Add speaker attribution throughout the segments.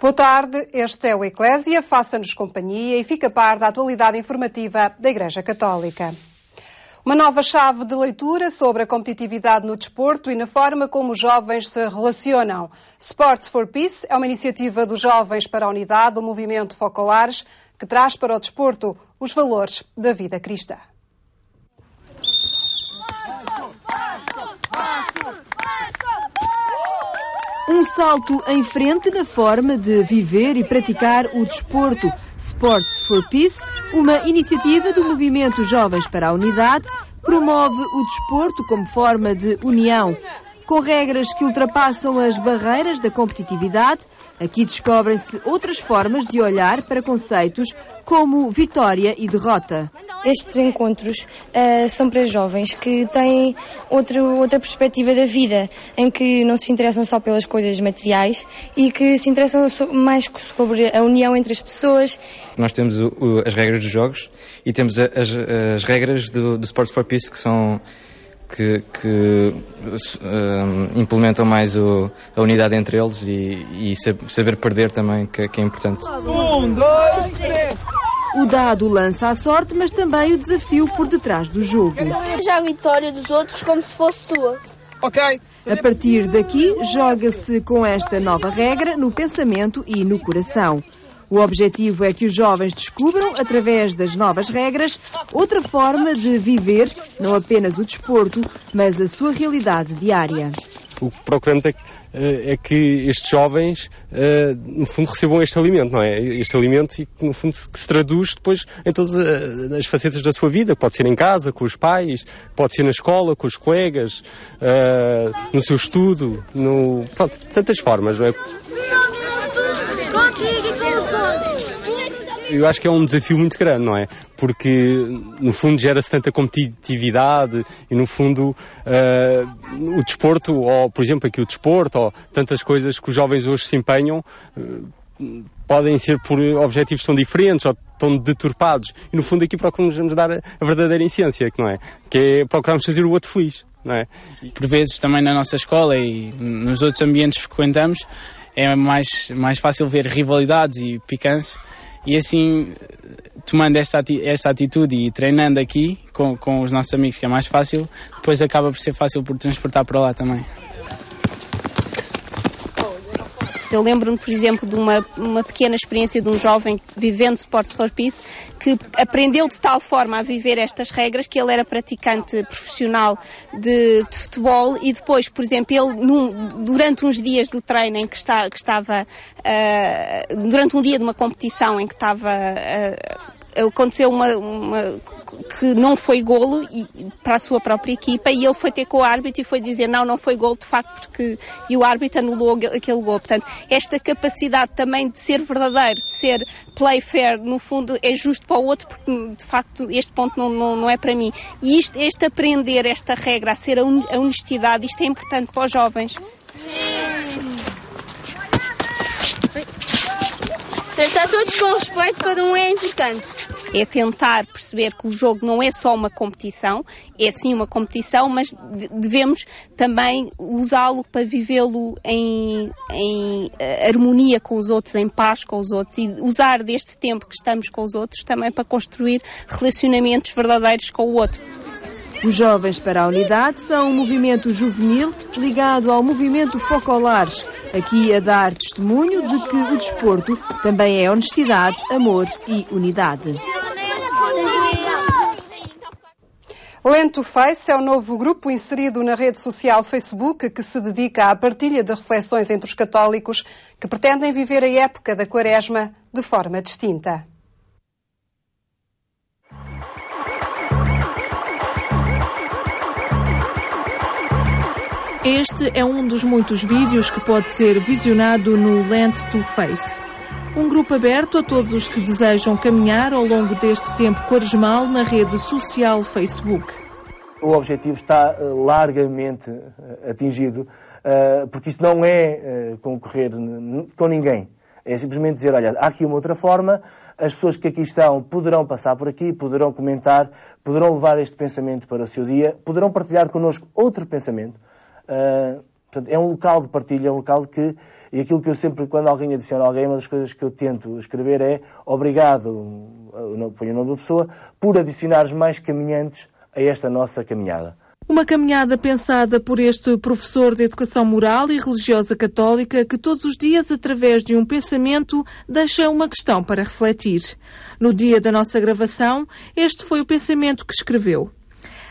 Speaker 1: Boa tarde, este é o Eclésia, faça-nos companhia e fica a par da atualidade informativa da Igreja Católica. Uma nova chave de leitura sobre a competitividade no desporto e na forma como os jovens se relacionam. Sports for Peace é uma iniciativa dos Jovens para a Unidade, do movimento Focolares, que traz para o desporto os valores da vida cristã.
Speaker 2: Um salto em frente na forma de viver e praticar o desporto. Sports for Peace, uma iniciativa do movimento Jovens para a Unidade, promove o desporto como forma de união. Com regras que ultrapassam as barreiras da competitividade, aqui descobrem-se outras formas de olhar para conceitos como vitória e derrota.
Speaker 3: Estes encontros são para jovens que têm outra perspectiva da vida, em que não se interessam só pelas coisas materiais e que se interessam mais sobre a união entre as pessoas.
Speaker 4: Nós temos as regras dos jogos e temos as regras do Sports for Peace, que são que implementam mais a unidade entre eles e saber perder também, que é importante.
Speaker 2: 1, 2, 3... O dado lança a sorte, mas também o desafio por detrás do jogo.
Speaker 5: Veja a vitória dos outros como se fosse tua.
Speaker 2: Ok. A partir daqui, joga-se com esta nova regra no pensamento e no coração. O objetivo é que os jovens descubram, através das novas regras, outra forma de viver, não apenas o desporto, mas a sua realidade diária.
Speaker 6: O que procuramos é que estes jovens, no fundo, recebam este alimento, não é? Este alimento e que, no fundo, que se traduz depois em todas as facetas da sua vida. Pode ser em casa, com os pais, pode ser na escola, com os colegas, no seu estudo, pronto, tantas formas, não é? Eu acho que é um desafio muito grande, não é? Porque, no fundo, gera-se tanta competitividade e, no fundo, o desporto, ou, por exemplo, aqui o desporto, ou tantas coisas que os jovens hoje se empenham, podem ser por objetivos tão diferentes ou tão deturpados. E, no fundo, aqui procuramos dar a verdadeira essência, que não é? Que é procuramos fazer o outro feliz, não é?
Speaker 7: Por vezes, também na nossa escola e nos outros ambientes que frequentamos, é mais fácil ver rivalidades e picâncias. E assim, tomando esta atitude e treinando aqui com os nossos amigos, que é mais fácil, depois acaba por ser fácil por transportar para lá também.
Speaker 8: Eu lembro-me, por exemplo, de uma pequena experiência de um jovem vivendo Sports for Peace que aprendeu de tal forma a viver estas regras que ele era praticante profissional de futebol e depois, por exemplo, ele durante uns dias do treino em que estava durante um dia de uma competição em que estava aconteceu uma que não foi golo para a sua própria equipa e ele foi ter com o árbitro e foi dizer não foi golo de facto e o árbitro anulou aquele golo. Portanto, esta capacidade também de ser verdadeiro, de ser play fair, no fundo é justo para o outro porque de facto este ponto não é para mim. E este aprender esta regra, a ser a honestidade, isto é importante para os jovens.
Speaker 5: Tratar todos com respeito, cada um é importante.
Speaker 8: É tentar perceber que o jogo não é só uma competição, é sim uma competição, mas devemos também usá-lo para vivê-lo em harmonia com os outros, em paz com os outros e usar deste tempo que estamos com os outros também para construir relacionamentos verdadeiros com o outro.
Speaker 2: Os Jovens para a Unidade são um movimento juvenil ligado ao movimento Focolares, aqui a dar testemunho de que o desporto também é honestidade, amor e unidade.
Speaker 1: Lento Face é o novo grupo inserido na rede social Facebook que se dedica à partilha de reflexões entre os católicos que pretendem viver a época da Quaresma de forma distinta.
Speaker 2: Este é um dos muitos vídeos que pode ser visionado no Lent to Face. Um grupo aberto a todos os que desejam caminhar ao longo deste tempo quaresmal na rede social Facebook.
Speaker 9: O objetivo está largamente atingido, porque isto não é concorrer com ninguém. É simplesmente dizer, olha, há aqui uma outra forma, as pessoas que aqui estão poderão passar por aqui, poderão comentar, poderão levar este pensamento para o seu dia, poderão partilhar connosco outro pensamento. Portanto, é um local de partilha, é um local que... E aquilo que eu sempre, quando alguém adiciona alguém, uma das coisas que eu tento escrever é obrigado, ponho o nome da pessoa, por adicionares mais caminhantes a esta nossa caminhada.
Speaker 2: Uma caminhada pensada por este professor de Educação Moral e Religiosa Católica que todos os dias, através de um pensamento, deixa uma questão para refletir. No dia da nossa gravação, este foi o pensamento que escreveu.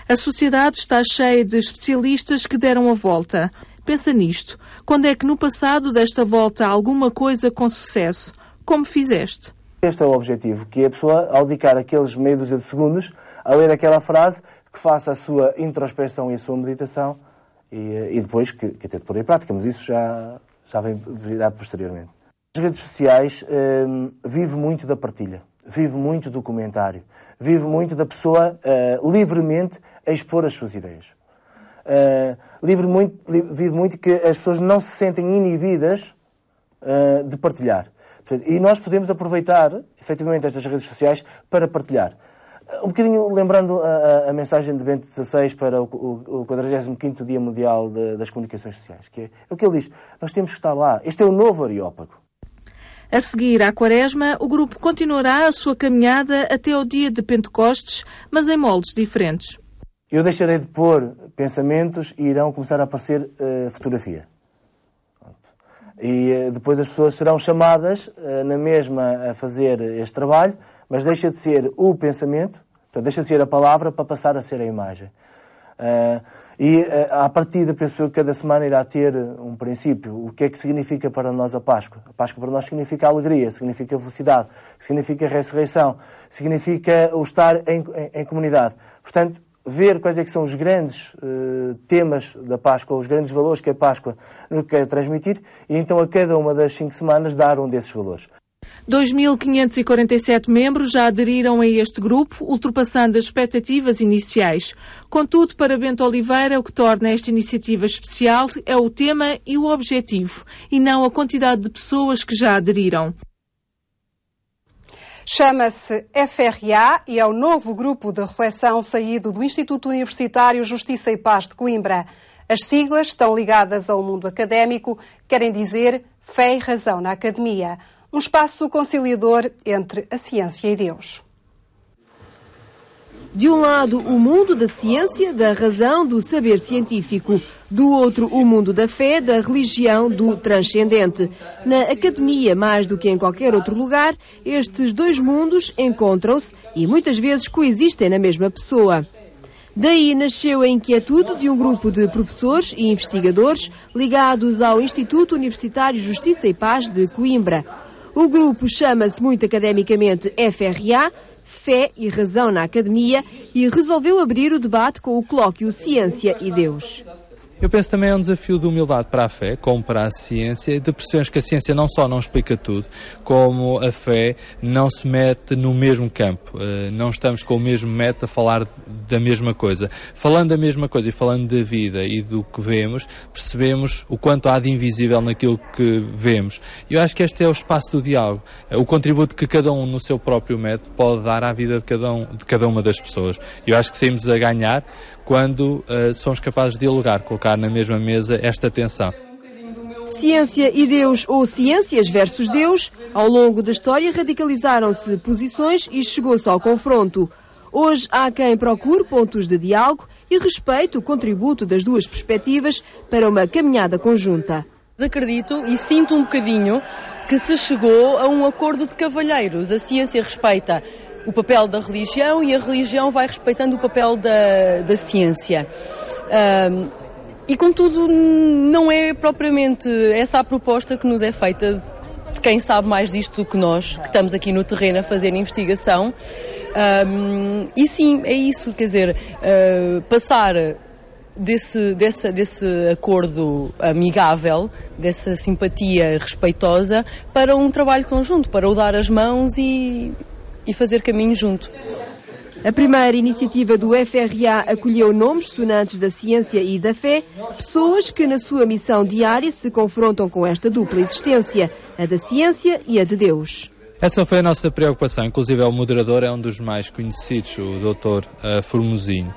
Speaker 2: A sociedade está cheia de especialistas que deram a volta. Pensa nisto. Quando é que no passado desta volta alguma coisa com sucesso? Como fizeste?
Speaker 9: Este é o objetivo, que a pessoa, ao dedicar aqueles meia dúzia de segundos a ler aquela frase, que faça a sua introspeção e a sua meditação e depois que tente pôr em prática, mas isso já virá posteriormente. As redes sociais vivem muito da partilha, vivem muito do comentário, vivem muito da pessoa livremente a expor as suas ideias. Vive muito que as pessoas não se sentem inibidas de partilhar. E nós podemos aproveitar, efetivamente, estas redes sociais para partilhar. Um bocadinho lembrando a mensagem de Bento XVI para o 45º Dia Mundial das Comunicações Sociais, que é o que ele diz, nós temos que estar lá. Este é o novo Areópago.
Speaker 2: A seguir à Quaresma, o grupo continuará a sua caminhada até ao dia de Pentecostes, mas em moldes diferentes.
Speaker 9: Eu deixarei de pôr pensamentos e irão começar a aparecer fotografia. E depois as pessoas serão chamadas na mesma a fazer este trabalho, mas deixa de ser o pensamento, portanto, deixa de ser a palavra para passar a ser a imagem. À partida, penso eu que cada semana irá ter um princípio. O que é que significa para nós a Páscoa? A Páscoa para nós significa alegria, significa felicidade, significa ressurreição, significa o estar em comunidade. Portanto, ver quais é que são os grandes temas da Páscoa, os grandes valores que a Páscoa nos quer transmitir, e então a cada uma das 5 semanas dar um desses valores.
Speaker 2: 2.547 membros já aderiram a este grupo, ultrapassando as expectativas iniciais. Contudo, para Bento Oliveira, o que torna esta iniciativa especial é o tema e o objetivo, e não a quantidade de pessoas que já aderiram.
Speaker 1: Chama-se FRA e é o novo grupo de reflexão saído do Instituto Universitário Justiça e Paz de Coimbra. As siglas estão ligadas ao mundo académico, querem dizer fé e razão na academia. Um espaço conciliador entre a ciência e Deus.
Speaker 2: De um lado, o mundo da ciência, da razão, do saber científico. Do outro, o mundo da fé, da religião, do transcendente. Na academia, mais do que em qualquer outro lugar, estes dois mundos encontram-se e muitas vezes coexistem na mesma pessoa. Daí nasceu a inquietude de um grupo de professores e investigadores ligados ao Instituto Universitário Justiça e Paz de Coimbra. O grupo chama-se muito academicamente FRA, Fé e Razão na Academia, e resolveu abrir o debate com o colóquio Ciência e Deus.
Speaker 10: Eu penso também é um desafio de humildade para a fé, como para a ciência, de percebermos que a ciência não só não explica tudo, como a fé não se mete no mesmo campo. Não estamos com o mesmo método a falar da mesma coisa. Falando da mesma coisa e falando da vida e do que vemos, percebemos o quanto há de invisível naquilo que vemos. Eu acho que este é o espaço do diálogo, o contributo que cada um no seu próprio método pode dar à vida de cada uma das pessoas. Eu acho que saímos a ganhar quando somos capazes de dialogar, colocar na mesma mesa esta tensão.
Speaker 2: Ciência e Deus ou ciências versus Deus, ao longo da história radicalizaram-se posições e chegou-se ao confronto. Hoje há quem procure pontos de diálogo e respeite o contributo das duas perspectivas para uma caminhada conjunta.
Speaker 11: Acredito e sinto um bocadinho que se chegou a um acordo de cavalheiros. A ciência respeita o papel da religião e a religião vai respeitando o papel da ciência. E, contudo, não é propriamente essa a proposta que nos é feita de quem sabe mais disto do que nós, que estamos aqui no terreno a fazer investigação. E sim, é isso, quer dizer, passar desse acordo amigável, dessa simpatia respeitosa, para um trabalho conjunto, para o dar as mãos e fazer caminho junto.
Speaker 2: A primeira iniciativa do FRA acolheu nomes sonantes da ciência e da fé, pessoas que na sua missão diária se confrontam com esta dupla existência, a da ciência e a de Deus.
Speaker 10: Essa foi a nossa preocupação, inclusive o moderador é um dos mais conhecidos, o Dr. Formosinho.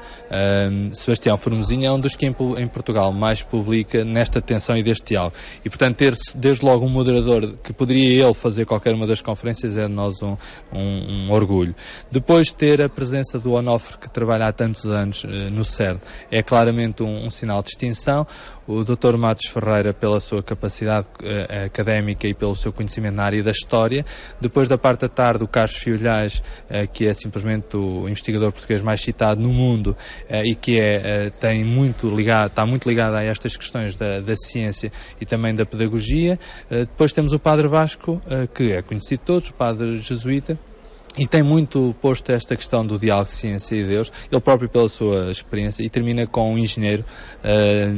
Speaker 10: Sebastião Formosinho é um dos que em Portugal mais publica nesta tensão e deste diálogo. E, portanto, ter desde logo um moderador que poderia ele fazer qualquer uma das conferências é de nós um orgulho. Depois, ter a presença do Onofre, que trabalha há tantos anos no CERN, é claramente um sinal de distinção. O Dr. Matos Ferreira, pela sua capacidade académica e pelo seu conhecimento na área da história. Depois da parte da tarde, o Carlos Fiolhais, que é simplesmente o investigador português mais citado no mundo e que está muito ligado a estas questões da ciência e também da pedagogia. Depois temos o Padre Vasco, que é conhecido de todos, o Padre jesuíta, e tem muito posto esta questão do diálogo ciência e Deus, ele próprio pela sua experiência, e termina com um engenheiro,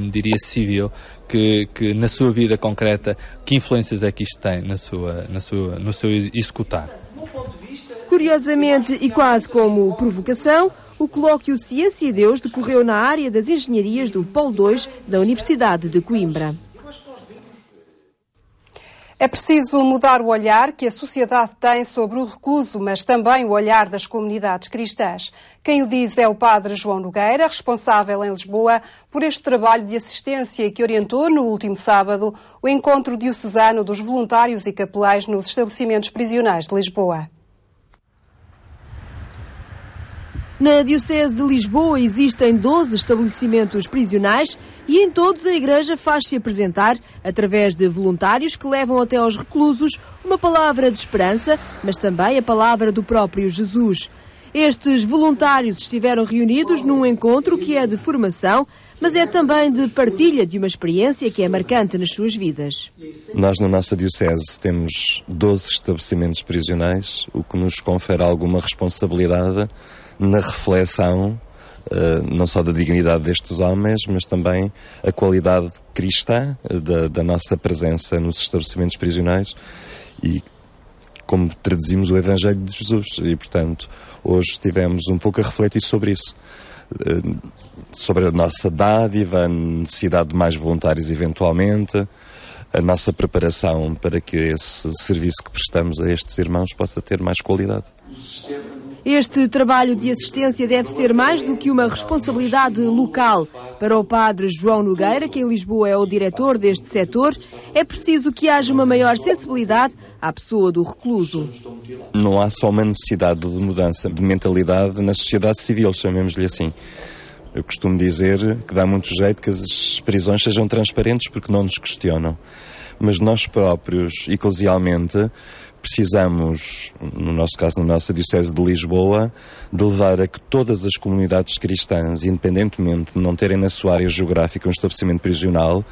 Speaker 10: diria civil, que na sua vida concreta, que influências é que isto tem no seu executar.
Speaker 2: Curiosamente, e quase como provocação, o colóquio Ciência e Deus decorreu na área das engenharias do Polo 2 da Universidade de Coimbra.
Speaker 1: É preciso mudar o olhar que a sociedade tem sobre o recluso, mas também o olhar das comunidades cristãs. Quem o diz é o padre João Nogueira, responsável em Lisboa por este trabalho de assistência que orientou no último sábado o encontro diocesano dos voluntários e capelães nos estabelecimentos prisionais de Lisboa.
Speaker 2: Na Diocese de Lisboa existem 12 estabelecimentos prisionais e em todos a Igreja faz-se apresentar, através de voluntários que levam até aos reclusos uma palavra de esperança, mas também a palavra do próprio Jesus. Estes voluntários estiveram reunidos num encontro que é de formação, mas é também de partilha de uma experiência que é marcante nas suas vidas.
Speaker 12: Nós, na nossa Diocese, temos 12 estabelecimentos prisionais, o que nos confere alguma responsabilidade na reflexão, não só da dignidade destes homens, mas também a qualidade cristã da nossa presença nos estabelecimentos prisionais e como traduzimos o Evangelho de Jesus. E, portanto, hoje estivemos um pouco a refletir sobre isso, sobre a nossa dádiva, a necessidade de mais voluntários eventualmente, a nossa preparação para que esse serviço que prestamos a estes irmãos possa ter mais qualidade.
Speaker 2: Este trabalho de assistência deve ser mais do que uma responsabilidade local. Para o padre João Nogueira, que em Lisboa é o diretor deste setor, é preciso que haja uma maior sensibilidade à pessoa do recluso.
Speaker 12: Não há só uma necessidade de mudança de mentalidade na sociedade civil, chamemos-lhe assim. Eu costumo dizer que dá muito jeito que as prisões sejam transparentes porque não nos questionam. Mas nós próprios, eclesialmente, precisamos, no nosso caso, na nossa Diocese de Lisboa, de levar a que todas as comunidades cristãs, independentemente de não terem na sua área geográfica um estabelecimento prisional,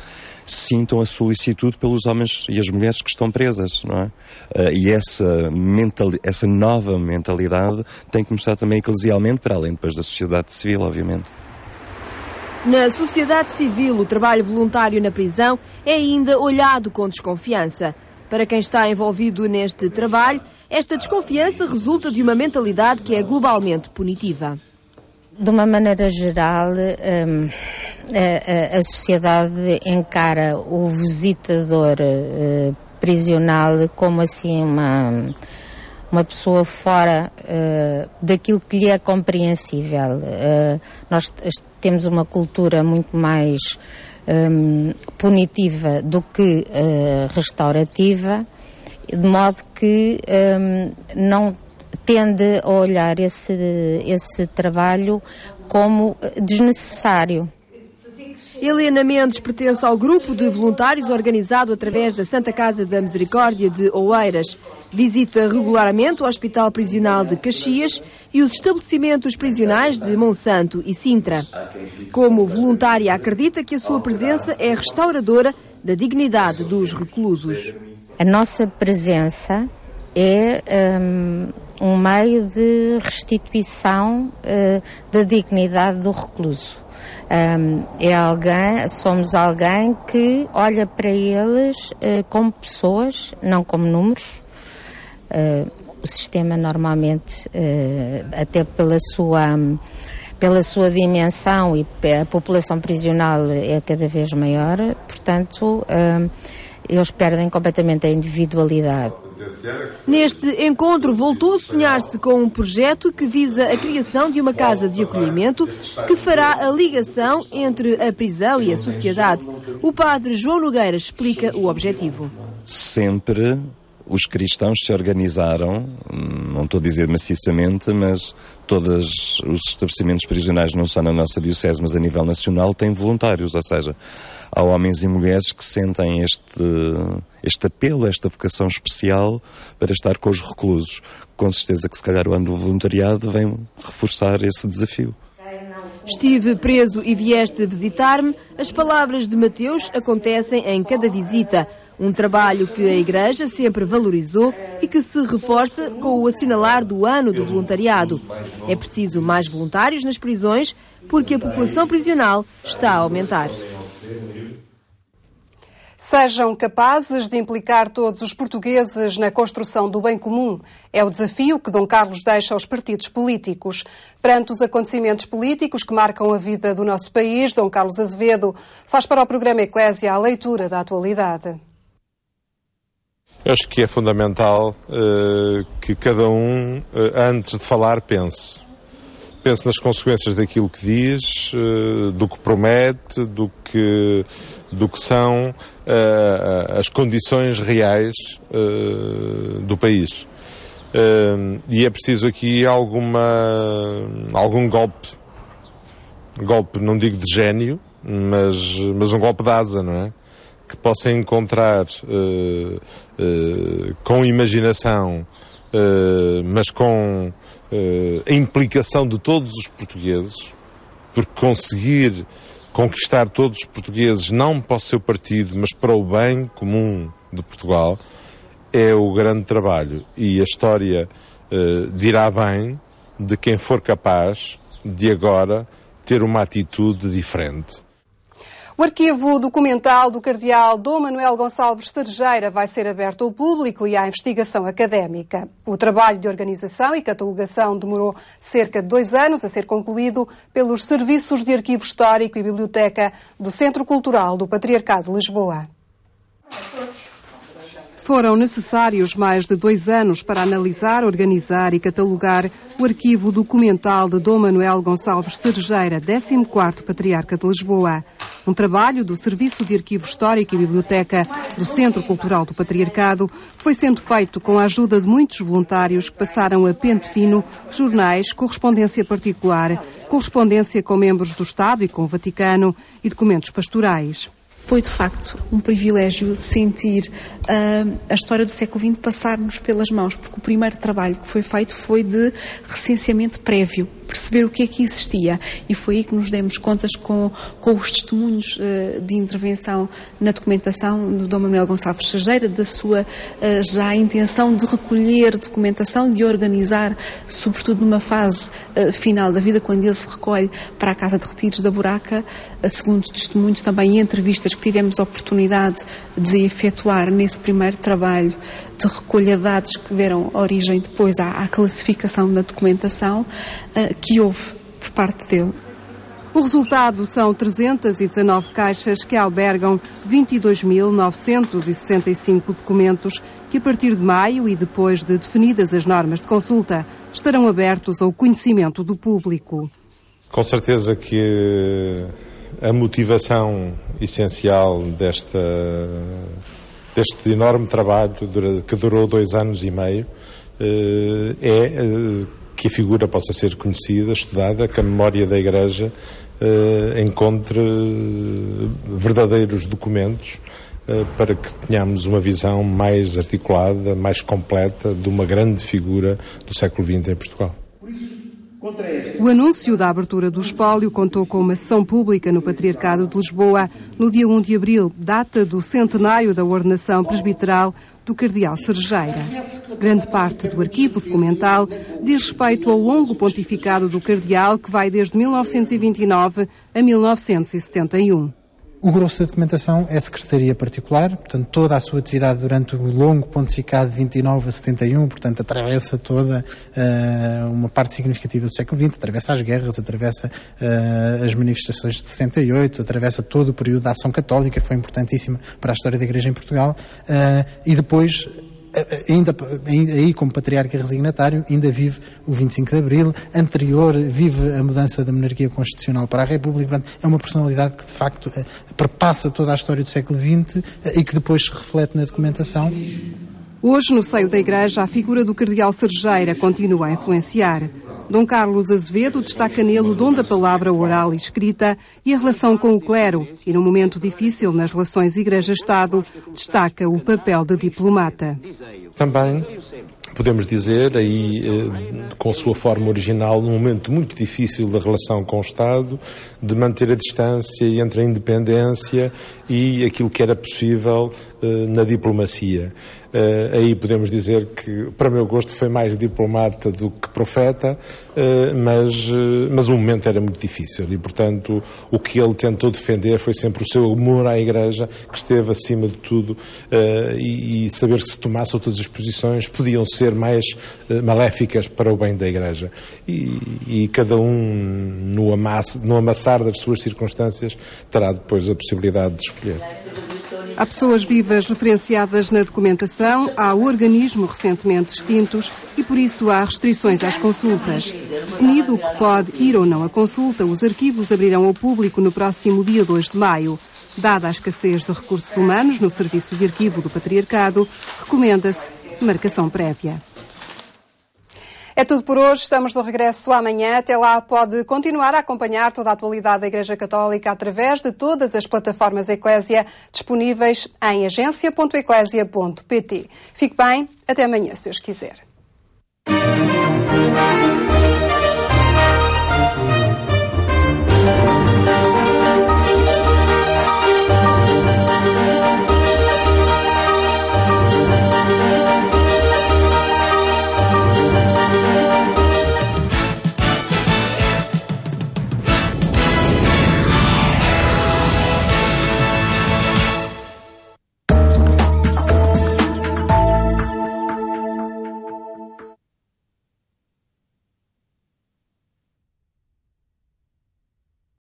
Speaker 12: sintam a solicitude pelos homens e as mulheres que estão presas, não é? E essa nova mentalidade tem que começar também eclesialmente, para além depois da sociedade civil, obviamente.
Speaker 2: Na sociedade civil, o trabalho voluntário na prisão é ainda olhado com desconfiança. Para quem está envolvido neste trabalho, esta desconfiança resulta de uma mentalidade que é globalmente punitiva.
Speaker 13: De uma maneira geral, a sociedade encara o visitador prisional como assim uma pessoa fora daquilo que lhe é compreensível. Nós temos uma cultura muito mais punitiva do que restaurativa, de modo que não tende a olhar esse trabalho como desnecessário.
Speaker 2: Helena Mendes pertence ao grupo de voluntários organizado através da Santa Casa da Misericórdia de Oeiras. Visita regularmente o Hospital Prisional de Caxias e os estabelecimentos prisionais de Monsanto e Sintra. Como voluntária, acredita que a sua presença é restauradora da dignidade dos reclusos.
Speaker 13: A nossa presença é um meio de restituição da dignidade do recluso. Somos alguém que olha para eles como pessoas, não como números. O sistema normalmente, até pela sua dimensão e a população prisional é cada vez maior, portanto, eles perdem completamente a individualidade.
Speaker 2: Neste encontro voltou a sonhar-se com um projeto que visa a criação de uma casa de acolhimento que fará a ligação entre a prisão e a sociedade. O padre João Nogueira explica o objetivo.
Speaker 12: Sempre os cristãos se organizaram, não estou a dizer maciçamente, mas todos os estabelecimentos prisionais, não só na nossa diocese, mas a nível nacional, têm voluntários, ou seja, há homens e mulheres que sentem este apelo, esta vocação especial para estar com os reclusos. Com certeza que se calhar o ano do voluntariado vem reforçar esse desafio.
Speaker 2: Estive preso e vieste visitar-me. As palavras de Mateus acontecem em cada visita. Um trabalho que a Igreja sempre valorizou e que se reforça com o assinalar do ano do voluntariado. É preciso mais voluntários nas prisões porque a população prisional está a aumentar.
Speaker 1: Sejam capazes de implicar todos os portugueses na construção do bem comum. É o desafio que Dom Carlos deixa aos partidos políticos. Perante os acontecimentos políticos que marcam a vida do nosso país, Dom Carlos Azevedo faz para o programa Eclésia a leitura da atualidade.
Speaker 14: Eu acho que é fundamental que cada um, antes de falar, pense. Pense nas consequências daquilo que diz, do que promete, do que são as condições reais do país. E é preciso aqui algum golpe, não digo de gênio, mas um golpe de asa, não é? Que possa encontrar com imaginação, mas com a implicação de todos os portugueses, porque conseguir conquistar todos os portugueses, não para o seu partido, mas para o bem comum de Portugal, é o grande trabalho. E a história dirá bem de quem for capaz de agora ter uma atitude diferente.
Speaker 1: O arquivo documental do cardeal Dom Manuel Gonçalves Cerejeira vai ser aberto ao público e à investigação académica. O trabalho de organização e catalogação demorou cerca de 2 anos a ser concluído pelos Serviços de Arquivo Histórico e Biblioteca do Centro Cultural do Patriarcado de Lisboa. Foram necessários mais de 2 anos para analisar, organizar e catalogar o arquivo documental de Dom Manuel Gonçalves Cerejeira, 14º Patriarca de Lisboa. Um trabalho do Serviço de Arquivo Histórico e Biblioteca do Centro Cultural do Patriarcado que foi sendo feito com a ajuda de muitos voluntários que passaram a pente fino jornais, correspondência particular, correspondência com membros do Estado e com o Vaticano e documentos pastorais.
Speaker 15: Foi, de facto, um privilégio sentir a história do século XX passar-nos pelas mãos, porque o primeiro trabalho que foi feito foi de recenseamento prévio, perceber o que é que existia. E foi aí que nos demos contas com os testemunhos de intervenção na documentação do Dom Manuel Gonçalves Cerejeira, da sua já intenção de recolher documentação, de organizar, sobretudo numa fase final da vida, quando ele se recolhe para a Casa de Retiros da Buraca, segundo testemunhos também e entrevistas que tivemos a oportunidade de efetuar nesse primeiro trabalho de recolha de dados que deram origem depois à classificação da documentação que houve por parte dele.
Speaker 1: O resultado são 319 caixas que albergam 22.965 documentos que, a partir de maio e depois de definidas as normas de consulta, estarão abertos ao conhecimento do público.
Speaker 14: Com certeza que a motivação essencial deste enorme trabalho que durou 2 anos e meio é que a figura possa ser conhecida, estudada, que a memória da Igreja encontre verdadeiros documentos para que tenhamos uma visão mais articulada, mais completa de uma grande figura do século XX em Portugal.
Speaker 1: O anúncio da abertura do espólio contou com uma sessão pública no Patriarcado de Lisboa no dia 1 de abril, data do centenário da ordenação presbiteral do cardeal Cerejeira. Grande parte do arquivo documental diz respeito ao longo pontificado do cardeal que vai desde 1929 a 1971.
Speaker 16: O grosso da documentação é a Secretaria Particular, portanto toda a sua atividade durante o longo pontificado de 29 a 71, portanto atravessa toda uma parte significativa do século XX, atravessa as guerras, atravessa as manifestações de 68, atravessa todo o período da ação católica, que foi importantíssima para a história da Igreja em Portugal, e depois ainda aí como patriarca resignatário, ainda vive o 25 de Abril, anterior vive a mudança da monarquia constitucional para a República. Portanto, é uma personalidade que de facto perpassa toda a história do século XX e que depois se reflete na documentação.
Speaker 1: Hoje, no seio da Igreja, a figura do cardeal Serjeira continua a influenciar. Dom Carlos Azevedo destaca nele o dom da palavra oral e escrita e a relação com o clero, e num momento difícil nas relações Igreja-Estado, destaca o papel de diplomata.
Speaker 14: Também podemos dizer, aí com a sua forma original, num momento muito difícil da relação com o Estado, de manter a distância entre a independência e aquilo que era possível na diplomacia. Aí podemos dizer que, para meu gosto, foi mais diplomata do que profeta, mas o momento era muito difícil e, portanto, o que ele tentou defender foi sempre o seu amor à Igreja, que esteve acima de tudo, e saber que se tomasse outras as posições podiam ser mais maléficas para o bem da Igreja. E cada um, no amassar das suas circunstâncias, terá depois a possibilidade de escolher.
Speaker 1: Há pessoas vivas referenciadas na documentação, há organismos recentemente extintos e, por isso, há restrições às consultas. Definido o que pode ir ou não à consulta, os arquivos abrirão ao público no próximo dia 2 de maio. Dada a escassez de recursos humanos no Serviço de Arquivo do Patriarcado, recomenda-se marcação prévia. É tudo por hoje, estamos de regresso amanhã. Até lá pode continuar a acompanhar toda a atualidade da Igreja Católica através de todas as plataformas Eclésia disponíveis em agência.eclésia.pt. Fique bem, até amanhã, se Deus quiser.